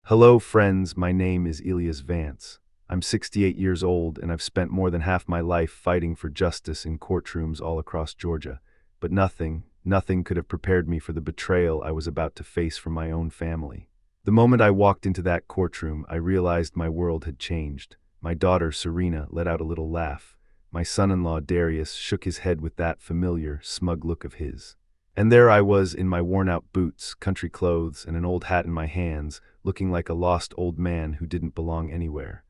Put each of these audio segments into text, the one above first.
Hello, friends. My name is Elias Vance. I'm 68 years old, and I've spent more than half my life fighting for justice in courtrooms all across Georgia. But nothing could have prepared me for the betrayal I was about to face from my own family. The moment I walked into that courtroom, I realized my world had changed. My daughter, Serena, let out a little laugh. My son-in-law, Darius, shook his head with that familiar, smug look of his. And there I was in my worn-out boots, country clothes, and an old hat in my hands, looking like a lost old man who didn't belong anywhere.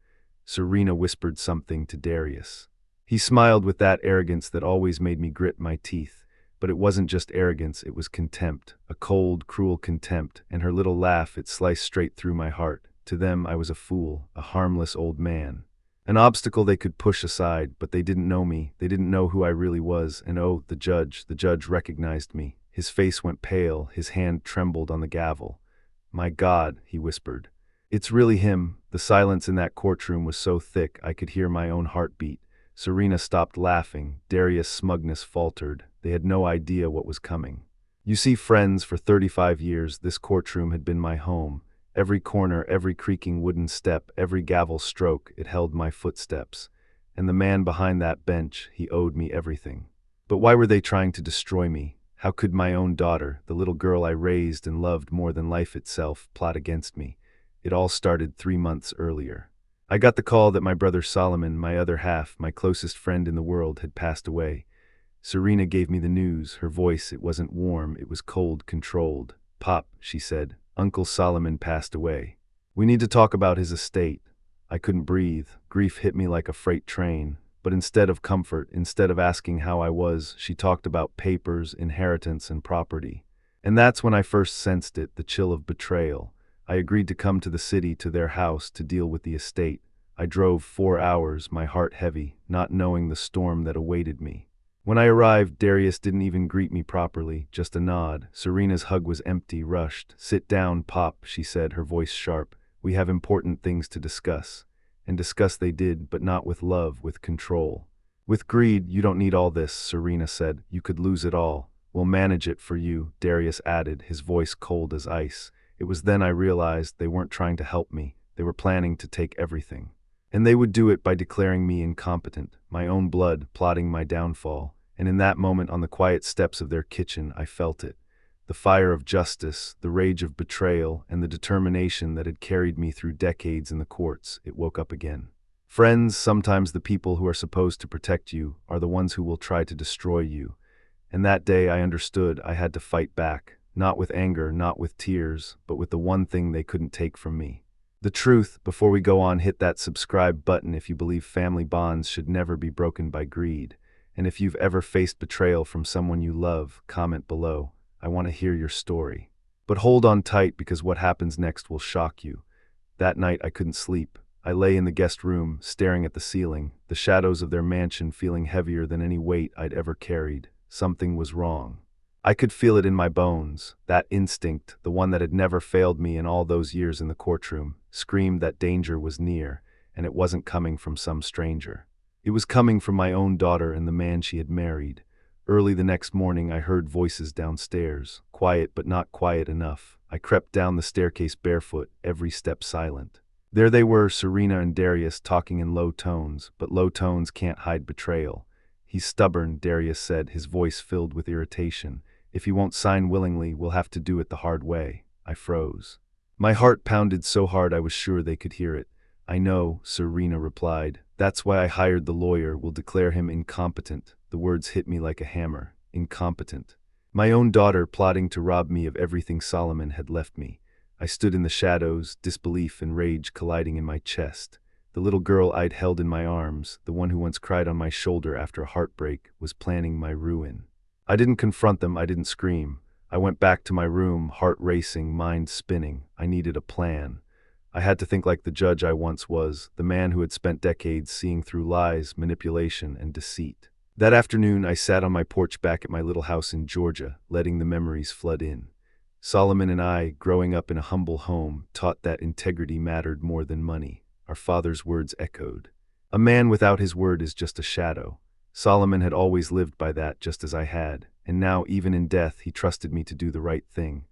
Serena whispered something to Darius. He smiled with that arrogance that always made me grit my teeth. But it wasn't just arrogance, it was contempt, a cold, cruel contempt, and her little laugh, it sliced straight through my heart. To them I was a fool, a harmless old man. An obstacle they could push aside, but they didn't know me, they didn't know who I really was, and oh, the judge recognized me. His face went pale, his hand trembled on the gavel. "My God," he whispered. "It's really him." The silence in that courtroom was so thick I could hear my own heartbeat. Serena stopped laughing, Darius' smugness faltered. They had no idea what was coming. You see, friends, for 35 years this courtroom had been my home. Every corner, every creaking wooden step, every gavel stroke, it held my footsteps. And the man behind that bench, he owed me everything. But why were they trying to destroy me? How could my own daughter, the little girl I raised and loved more than life itself, plot against me? It all started 3 months earlier. I got the call that my brother Solomon, my other half, my closest friend in the world, had passed away. Serena gave me the news. Her voice, it wasn't warm, it was cold, controlled. "Pop," she said, "Uncle Solomon passed away. We need to talk about his estate." I couldn't breathe. Grief hit me like a freight train. But instead of comfort, instead of asking how I was, she talked about papers, inheritance, and property. And that's when I first sensed it, the chill of betrayal. I agreed to come to the city, to their house, to deal with the estate. I drove 4 hours, my heart heavy, not knowing the storm that awaited me. When I arrived, Darius didn't even greet me properly, just a nod. Serena's hug was empty, rushed. "Sit down, Pop," she said, her voice sharp. "We have important things to discuss." And discuss they did, but not with love, with control. "With greed, you don't need all this," Serena said. "You could lose it all. We'll manage it for you," Darius added, his voice cold as ice. It was then I realized they weren't trying to help me. They were planning to take everything. And they would do it by declaring me incompetent, my own blood plotting my downfall. And in that moment on the quiet steps of their kitchen, I felt it. The fire of justice, the rage of betrayal, and the determination that had carried me through decades in the courts, it woke up again. Friends, sometimes the people who are supposed to protect you are the ones who will try to destroy you. And that day I understood I had to fight back, not with anger, not with tears, but with the one thing they couldn't take from me. The truth. Before we go on, hit that subscribe button if you believe family bonds should never be broken by greed. And if you've ever faced betrayal from someone you love, comment below. I want to hear your story. But hold on tight, because what happens next will shock you. That night I couldn't sleep. I lay in the guest room, staring at the ceiling, the shadows of their mansion feeling heavier than any weight I'd ever carried. Something was wrong. I could feel it in my bones. That instinct, the one that had never failed me in all those years in the courtroom, screamed that danger was near, and it wasn't coming from some stranger. It was coming from my own daughter and the man she had married. Early the next morning I heard voices downstairs, quiet but not quiet enough. I crept down the staircase barefoot, every step silent. There they were, Serena and Darius, talking in low tones, but low tones can't hide betrayal. "He's stubborn," Darius said, his voice filled with irritation. "If he won't sign willingly, we'll have to do it the hard way." I froze. My heart pounded so hard I was sure they could hear it. "I know," Serena replied. "That's why I hired the lawyer. We'll declare him incompetent." The words hit me like a hammer. Incompetent. My own daughter plotting to rob me of everything Solomon had left me. I stood in the shadows, disbelief and rage colliding in my chest. The little girl I'd held in my arms, the one who once cried on my shoulder after a heartbreak, was planning my ruin. I didn't confront them, I didn't scream. I went back to my room, heart racing, mind spinning. I needed a plan. I had to think like the judge I once was, the man who had spent decades seeing through lies, manipulation, and deceit. That afternoon, I sat on my porch back at my little house in Georgia, letting the memories flood in. Solomon and I, growing up in a humble home, taught that integrity mattered more than money. Our father's words echoed. "A man without his word is just a shadow." Solomon had always lived by that, just as I had, and now, even in death, he trusted me to do the right thing.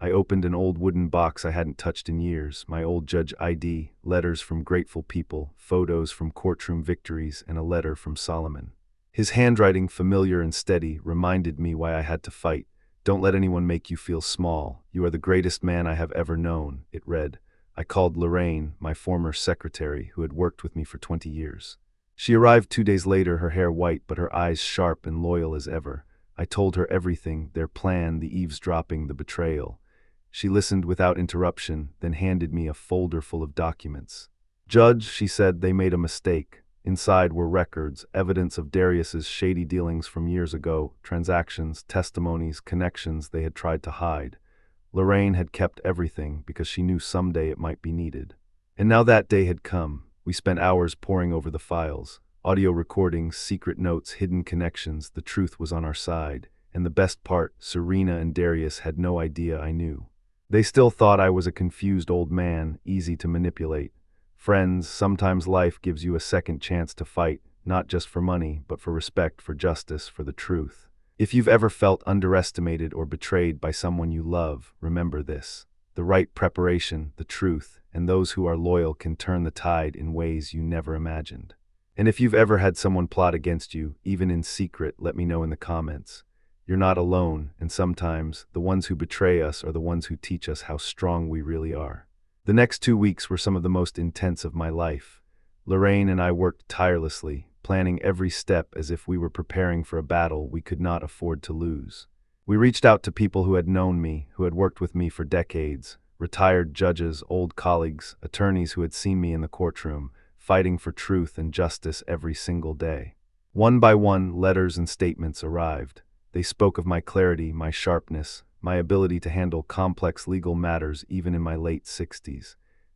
I opened an old wooden box I hadn't touched in years, my old judge ID, letters from grateful people, photos from courtroom victories, and a letter from Solomon. His handwriting, familiar and steady, reminded me why I had to fight. "Don't let anyone make you feel small. You are the greatest man I have ever known," it read. I called Lorraine, my former secretary, who had worked with me for 20 years. She arrived 2 days later, her hair white but her eyes sharp and loyal as ever. I told her everything, their plan, the eavesdropping, the betrayal. She listened without interruption, then handed me a folder full of documents. "Judge," she said, "they made a mistake. Inside were records, evidence of Darius's shady dealings from years ago, transactions, testimonies, connections they had tried to hide. Lorraine had kept everything because she knew someday it might be needed. And now that day had come. We spent hours poring over the files. Audio recordings, secret notes, hidden connections. The truth was on our side. And the best part, Serena and Darius had no idea I knew. They still thought I was a confused old man, easy to manipulate. Friends, sometimes life gives you a second chance to fight, not just for money, but for respect, for justice, for the truth. If you've ever felt underestimated or betrayed by someone you love, remember this. The right preparation, the truth, and those who are loyal can turn the tide in ways you never imagined. And if you've ever had someone plot against you, even in secret, let me know in the comments. You're not alone, and sometimes the ones who betray us are the ones who teach us how strong we really are. The next 2 weeks were some of the most intense of my life. Lorraine and I worked tirelessly, planning every step as if we were preparing for a battle we could not afford to lose. We reached out to people who had known me, who had worked with me for decades, retired judges, old colleagues, attorneys who had seen me in the courtroom, fighting for truth and justice every single day. One by one, letters and statements arrived. They spoke of my clarity, my sharpness, my ability to handle complex legal matters even in my late 60s.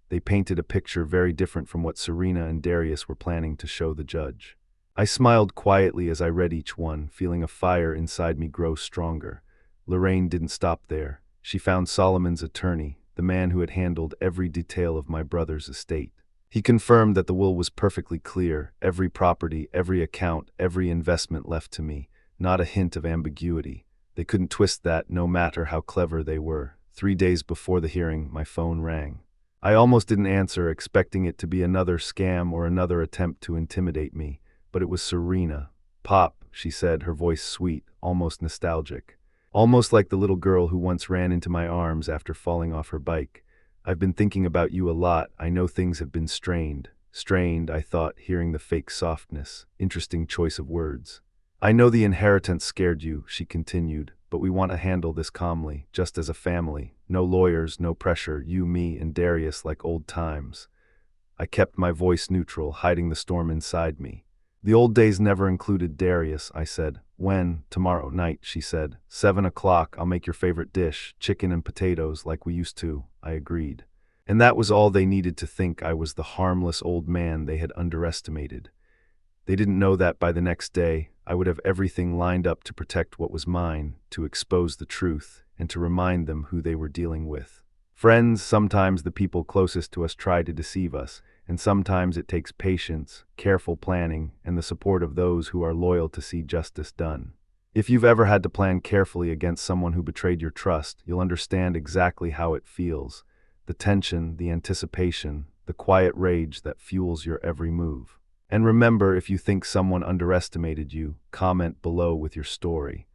They painted a picture very different from what Serena and Darius were planning to show the judge. I smiled quietly as I read each one, feeling a fire inside me grow stronger. Lorraine didn't stop there. She found Solomon's attorney, the man who had handled every detail of my brother's estate. He confirmed that the will was perfectly clear, every property, every account, every investment left to me. Not a hint of ambiguity. They couldn't twist that, no matter how clever they were. 3 days before the hearing, my phone rang. I almost didn't answer, expecting it to be another scam or another attempt to intimidate me, but it was Serena. "Pop," she said, her voice sweet, almost nostalgic. Almost like the little girl who once ran into my arms after falling off her bike. "I've been thinking about you a lot. I know things have been strained." Strained, I thought, hearing the fake softness. Interesting choice of words. "I know the inheritance scared you," she continued, "but we want to handle this calmly, just as a family. No lawyers, no pressure, you, me, and Darius like old times." I kept my voice neutral, hiding the storm inside me. "The old days never included Darius," I said. "When?" "Tomorrow night," she said. 7 o'clock, I'll make your favorite dish, chicken and potatoes like we used to," I agreed. And that was all they needed to think I was the harmless old man they had underestimated. They didn't know that by the next day, I would have everything lined up to protect what was mine, to expose the truth, and to remind them who they were dealing with. Friends, sometimes the people closest to us try to deceive us, and sometimes it takes patience, careful planning, and the support of those who are loyal to see justice done. If you've ever had to plan carefully against someone who betrayed your trust, you'll understand exactly how it feels. The tension, the anticipation, the quiet rage that fuels your every move. And remember, if you think someone underestimated you, comment below with your story.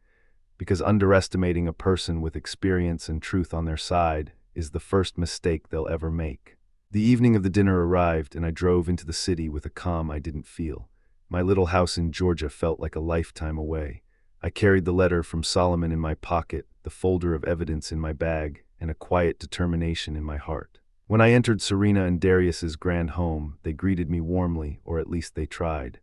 Because underestimating a person with experience and truth on their side is the first mistake they'll ever make. The evening of the dinner arrived, and I drove into the city with a calm I didn't feel. My little house in Georgia felt like a lifetime away. I carried the letter from Solomon in my pocket, the folder of evidence in my bag, and a quiet determination in my heart. When I entered Serena and Darius's grand home, they greeted me warmly, or at least they tried.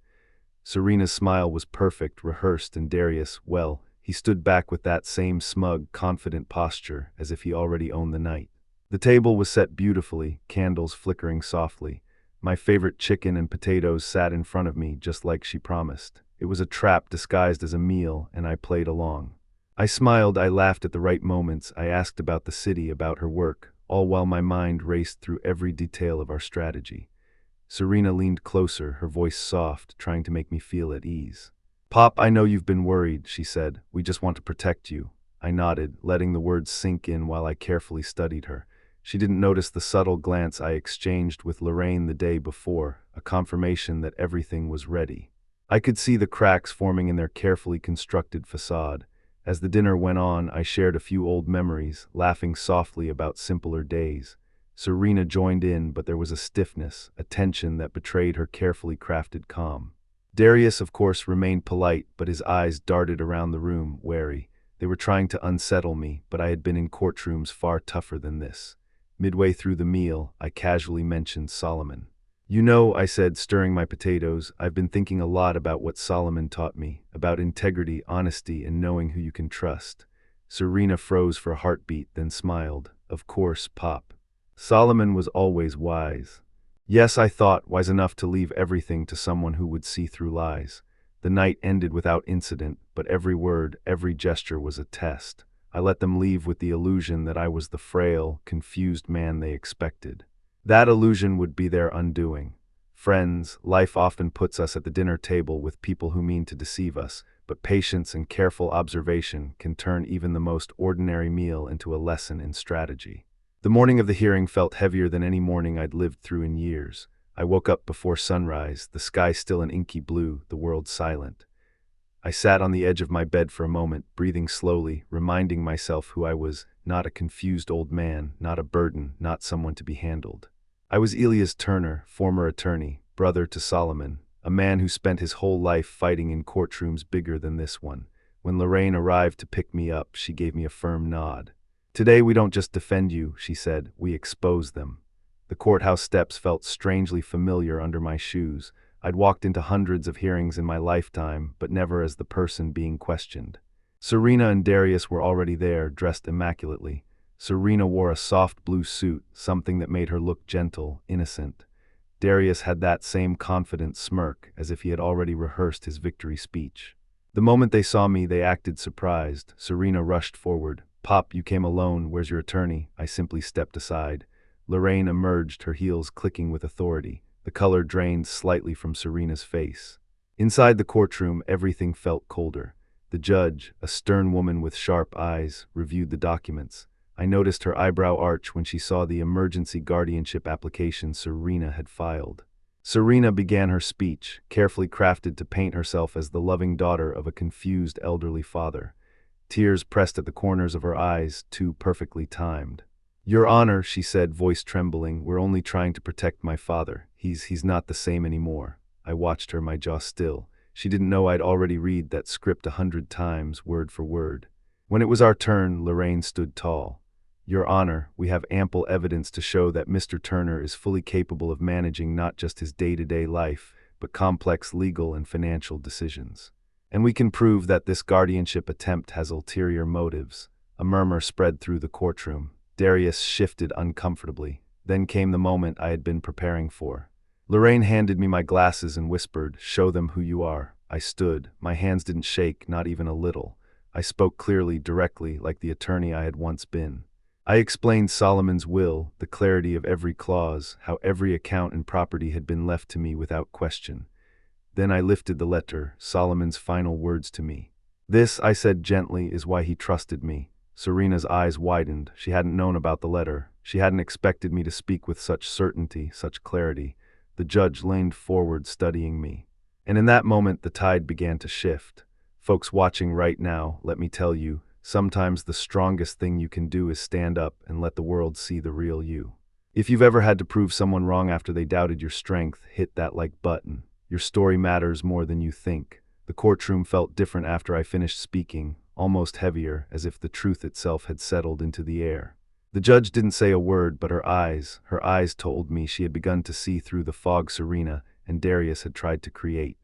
Serena's smile was perfect, rehearsed, and Darius, well, he stood back with that same smug, confident posture, as if he already owned the night. The table was set beautifully, candles flickering softly. My favorite chicken and potatoes sat in front of me, just like she promised. It was a trap disguised as a meal, and I played along. I smiled, I laughed at the right moments, I asked about the city, about her work, all while my mind raced through every detail of our strategy. Serena leaned closer, her voice soft, trying to make me feel at ease. "Pop, I know you've been worried," she said. "We just want to protect you." I nodded, letting the words sink in while I carefully studied her. She didn't notice the subtle glance I exchanged with Lorraine the day before, a confirmation that everything was ready. I could see the cracks forming in their carefully constructed facade. As the dinner went on, I shared a few old memories, laughing softly about simpler days. Serena joined in, but there was a stiffness, a tension that betrayed her carefully crafted calm. Darius, of course, remained polite, but his eyes darted around the room, wary. They were trying to unsettle me, but I had been in courtrooms far tougher than this. Midway through the meal, I casually mentioned Solomon. "You know," I said, stirring my potatoes, "I've been thinking a lot about what Solomon taught me, about integrity, honesty, and knowing who you can trust." Serena froze for a heartbeat, then smiled. "Of course, Pop. Solomon was always wise." Yes, I thought, wise enough to leave everything to someone who would see through lies. The night ended without incident, but every word, every gesture was a test. I let them leave with the illusion that I was the frail, confused man they expected. That illusion would be their undoing. Friends, life often puts us at the dinner table with people who mean to deceive us, but patience and careful observation can turn even the most ordinary meal into a lesson in strategy. The morning of the hearing felt heavier than any morning I'd lived through in years. I woke up before sunrise, the sky still an inky blue, the world silent. I sat on the edge of my bed for a moment, breathing slowly, reminding myself who I was, not a confused old man, not a burden, not someone to be handled. I was Elias Turner, former attorney, brother to Solomon, a man who spent his whole life fighting in courtrooms bigger than this one. When Lorraine arrived to pick me up, she gave me a firm nod. "Today we don't just defend you," she said, "we expose them." The courthouse steps felt strangely familiar under my shoes. I'd walked into hundreds of hearings in my lifetime, but never as the person being questioned. Serena and Darius were already there, dressed immaculately. Serena wore a soft blue suit, something that made her look gentle, innocent. Darius had that same confident smirk, as if he had already rehearsed his victory speech. The moment they saw me, they acted surprised. Serena rushed forward. "Pop, you came alone. Where's your attorney?" I simply stepped aside. Lorraine emerged, her heels clicking with authority. The color drained slightly from Serena's face. Inside the courtroom, everything felt colder. The judge, a stern woman with sharp eyes, reviewed the documents. I noticed her eyebrow arch when she saw the emergency guardianship application Serena had filed. Serena began her speech, carefully crafted to paint herself as the loving daughter of a confused elderly father. Tears pressed at the corners of her eyes, too perfectly timed. "Your Honor," she said, voice trembling, "we're only trying to protect my father. He's not the same anymore." I watched her, my jaw still. She didn't know I'd already read that script 100 times, word for word. When it was our turn, Lorraine stood tall. "Your Honor, we have ample evidence to show that Mr. Turner is fully capable of managing not just his day-to-day life, but complex legal and financial decisions. And we can prove that this guardianship attempt has ulterior motives." A murmur spread through the courtroom. Darius shifted uncomfortably. Then came the moment I had been preparing for. Lorraine handed me my glasses and whispered, "Show them who you are." I stood. My hands didn't shake, not even a little. I spoke clearly, directly, like the attorney I had once been. I explained Solomon's will, the clarity of every clause, how every account and property had been left to me without question. Then I lifted the letter, Solomon's final words to me. "This," I said gently, "is why he trusted me." Serena's eyes widened. She hadn't known about the letter. She hadn't expected me to speak with such certainty, such clarity. The judge leaned forward, studying me. And in that moment, the tide began to shift. Folks watching right now, let me tell you, sometimes the strongest thing you can do is stand up and let the world see the real you. If you've ever had to prove someone wrong after they doubted your strength, hit that like button. Your story matters more than you think. The courtroom felt different after I finished speaking, almost heavier, as if the truth itself had settled into the air. The judge didn't say a word, but her eyes told me she had begun to see through the fog Serena and Darius had tried to create.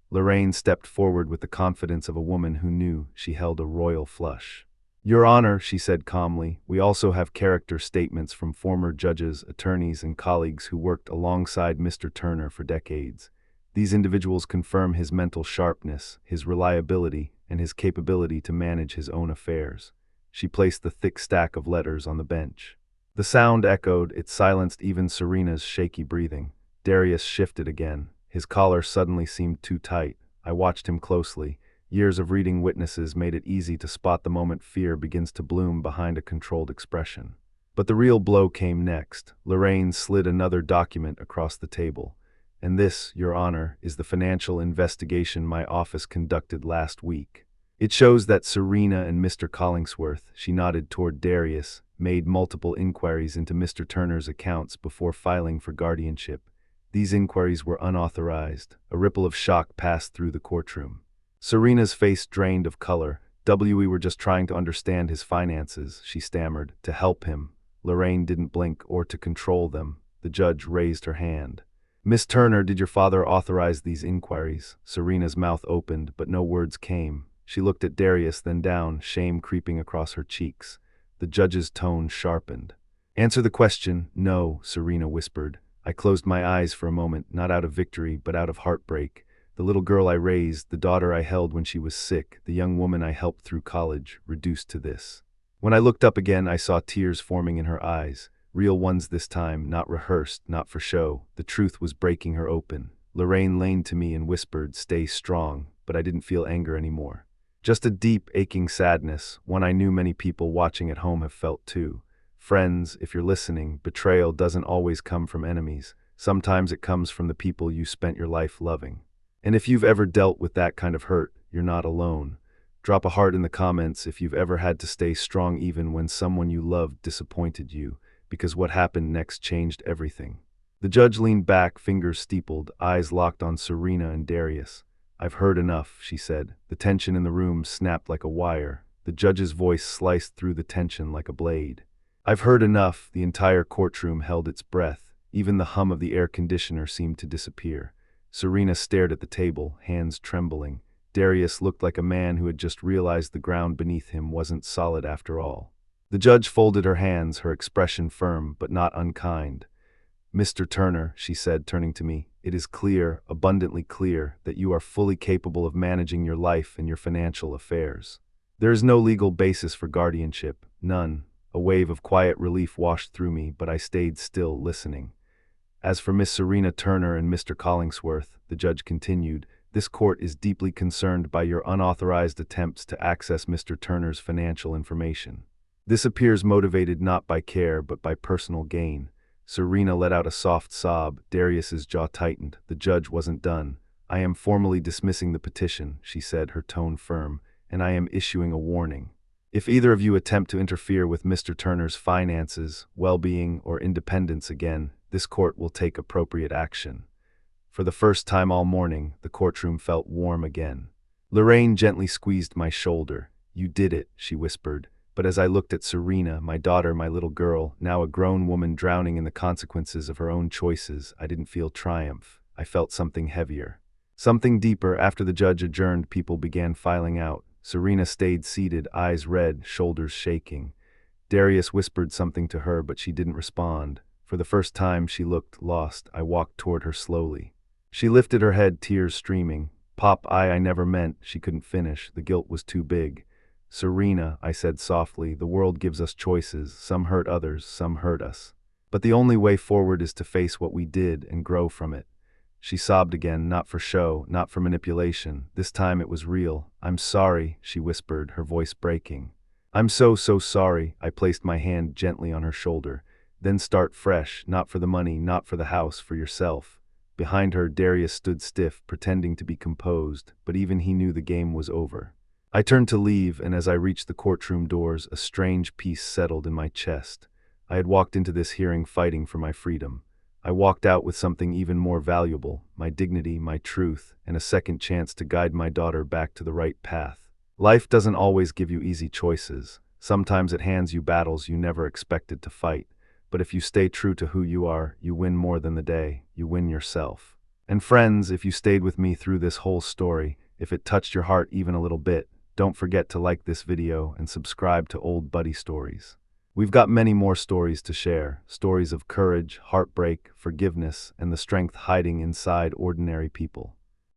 Lorraine stepped forward with the confidence of a woman who knew she held a royal flush. "Your Honor," she said calmly, "we also have character statements from former judges, attorneys, and colleagues who worked alongside Mr. Turner for decades. These individuals confirm his mental sharpness, his reliability, and his capability to manage his own affairs." She placed the thick stack of letters on the bench. The sound echoed, it silenced even Serena's shaky breathing. Darius shifted again. His collar suddenly seemed too tight. I watched him closely. Years of reading witnesses made it easy to spot the moment fear begins to bloom behind a controlled expression. But the real blow came next. Lorraine slid another document across the table. And this, Your Honor, is the financial investigation my office conducted last week. It shows that Serena and Mr. Collingsworth, she nodded toward Darius, made multiple inquiries into Mr. Turner's accounts before filing for guardianship. These inquiries were unauthorized. A ripple of shock passed through the courtroom. Serena's face drained of color. We were just trying to understand his finances, she stammered, to help him. Lorraine didn't blink or to control them. The judge raised her hand. Miss Turner, did your father authorize these inquiries? Serena's mouth opened, but no words came. She looked at Darius, then down, shame creeping across her cheeks. The judge's tone sharpened. Answer the question. No, Serena whispered. I closed my eyes for a moment, not out of victory, but out of heartbreak. The little girl I raised, the daughter I held when she was sick, the young woman I helped through college, reduced to this. When I looked up again, I saw tears forming in her eyes. Real ones this time, not rehearsed, not for show. The truth was breaking her open. Lorraine leaned to me and whispered, "Stay strong," but I didn't feel anger anymore. Just a deep, aching sadness, one I knew many people watching at home have felt too. Friends, if you're listening, betrayal doesn't always come from enemies. Sometimes it comes from the people you spent your life loving. And if you've ever dealt with that kind of hurt, you're not alone. Drop a heart in the comments if you've ever had to stay strong even when someone you loved disappointed you, because what happened next changed everything. The judge leaned back, fingers steepled, eyes locked on Serena and Darius. I've heard enough, she said. The tension in the room snapped like a wire. The judge's voice sliced through the tension like a blade. I've heard enough. The entire courtroom held its breath. Even the hum of the air conditioner seemed to disappear. Serena stared at the table, hands trembling. Darius looked like a man who had just realized the ground beneath him wasn't solid after all. The judge folded her hands, her expression firm but not unkind. Mr. Turner, she said, turning to me, it is clear, abundantly clear, that you are fully capable of managing your life and your financial affairs. There is no legal basis for guardianship, none. A wave of quiet relief washed through me, but I stayed still, listening. As for Miss Serena Turner and Mr. Collingsworth, the judge continued, this court is deeply concerned by your unauthorized attempts to access Mr. Turner's financial information. This appears motivated not by care but by personal gain. Serena let out a soft sob. Darius's jaw tightened. The judge wasn't done. I am formally dismissing the petition, she said, her tone firm, and I am issuing a warning. If either of you attempt to interfere with Mr. Turner's finances, well-being, or independence again, this court will take appropriate action. For the first time all morning, the courtroom felt warm again. Lorraine gently squeezed my shoulder. You did it, she whispered. But as I looked at Serena, my daughter, my little girl, now a grown woman drowning in the consequences of her own choices, I didn't feel triumph. I felt something heavier. Something deeper. After the judge adjourned, people began filing out. Serena stayed seated, eyes red, shoulders shaking. Darius whispered something to her, but she didn't respond. For the first time, she looked lost. I walked toward her slowly. She lifted her head, tears streaming. Pop, I never meant. She couldn't finish. The guilt was too big. Serena, I said softly, the world gives us choices. Some hurt others, some hurt us. But the only way forward is to face what we did and grow from it. She sobbed again, not for show, not for manipulation. This time it was real. I'm sorry, she whispered, her voice breaking. I'm so sorry. I placed my hand gently on her shoulder. Then start fresh, not for the money, not for the house, for yourself. Behind her, Darius stood stiff, pretending to be composed, but even he knew the game was over. I turned to leave, and as I reached the courtroom doors, a strange peace settled in my chest. I had walked into this hearing fighting for my freedom. I walked out with something even more valuable, my dignity, my truth, and a second chance to guide my daughter back to the right path. Life doesn't always give you easy choices. Sometimes it hands you battles you never expected to fight. But if you stay true to who you are, you win more than the day. You win yourself. And friends, if you stayed with me through this whole story, if it touched your heart even a little bit, don't forget to like this video and subscribe to Old Buddy Stories. We've got many more stories to share, stories of courage, heartbreak, forgiveness, and the strength hiding inside ordinary people.